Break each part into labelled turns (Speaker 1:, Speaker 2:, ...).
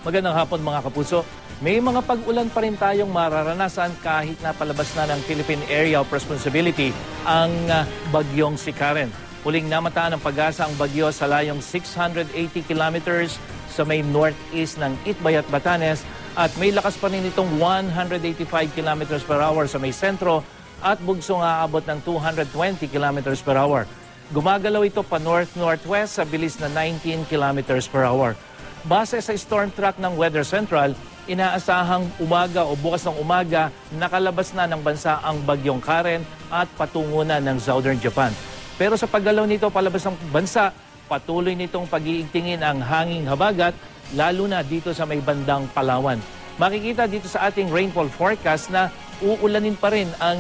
Speaker 1: Magandang hapon mga kapuso. May mga pag-ulan pa rin tayong mararanasan kahit na palabas na ng Philippine Area of Responsibility ang bagyong si Karen. Huling namataan ng pag-asa ang bagyo sa layong 680 kilometers sa may northeast ng Itbay at Batanes at may lakas pa rin itong 185 kilometers per hour sa may sentro at bugsong aabot ng 220 kilometers per hour. Gumagalaw ito pa north-northwest sa bilis na 19 kilometers per hour. Base sa storm track ng Weather Central, inaasahang umaga o bukas ng umaga nakalabas na ng bansa ang bagyong Karen at patungo na ng southern Japan. Pero sa paggalaw nito palabas ng bansa, patuloy nitong pag-iigtingin ang hanging habagat, lalo na dito sa may bandang Palawan. Makikita dito sa ating rainfall forecast na uulanin pa rin ang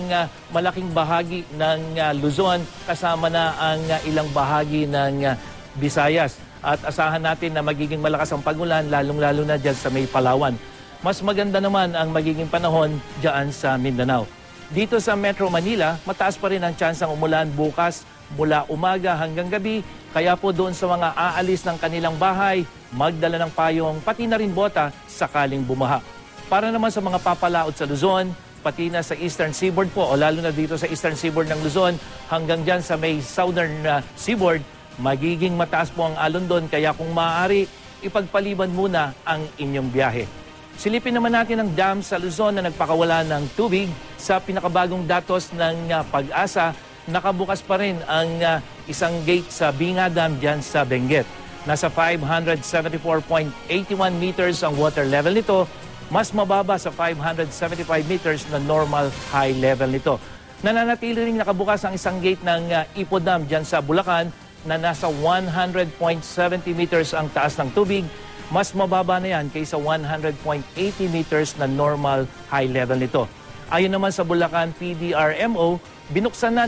Speaker 1: malaking bahagi ng Luzon kasama na ang ilang bahagi ng Visayas. At asahan natin na magiging malakas ang pag-ulan lalong-lalo na dyan sa may Palawan. Mas maganda naman ang magiging panahon dyan sa Mindanao. Dito sa Metro Manila, mataas pa rin ang tsansang umulan bukas mula umaga hanggang gabi. Kaya po doon sa mga aalis ng kanilang bahay, magdala ng payong pati na rin bota sakaling bumaha. Para naman sa mga papalaot sa Luzon, pati na sa Eastern Seaboard po o lalo na dito sa Eastern Seaboard ng Luzon hanggang dyan sa may Southern Seaboard, magiging mataas po ang alon doon kaya kung maaari, ipagpaliban muna ang inyong biyahe. Silipin naman natin ang dam sa Luzon na nagpakawala ng tubig. Sa pinakabagong datos ng Pag-asa, nakabukas pa rin ang isang gate sa Binga Dam dyan sa Benguet. Nasa 574.81 meters ang water level nito, mas mababa sa 575 meters na normal high level nito. Nananatili rin nakabukas ang isang gate ng Ipo Dam dyan sa Bulacan na nasa 100.70 meters ang taas ng tubig. Mas mababa na yan kaysa 100.80 meters na normal high level nito. Ayon naman sa Bulacan PDRMO, binuksan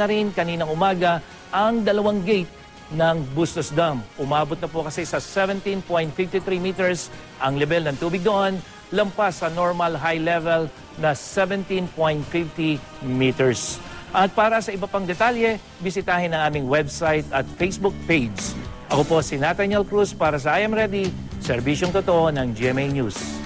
Speaker 1: na rin kaninang umaga ang dalawang gate ng Bustos Dam. Umabot na po kasi sa 17.53 meters ang level ng tubig doon, lampas sa normal high level na 17.50 meters. At para sa iba pang detalye, bisitahin ang aming website at Facebook page. Ako po si Nathaniel Cruz para sa I Am Ready, serbisyong totoo ng GMA News.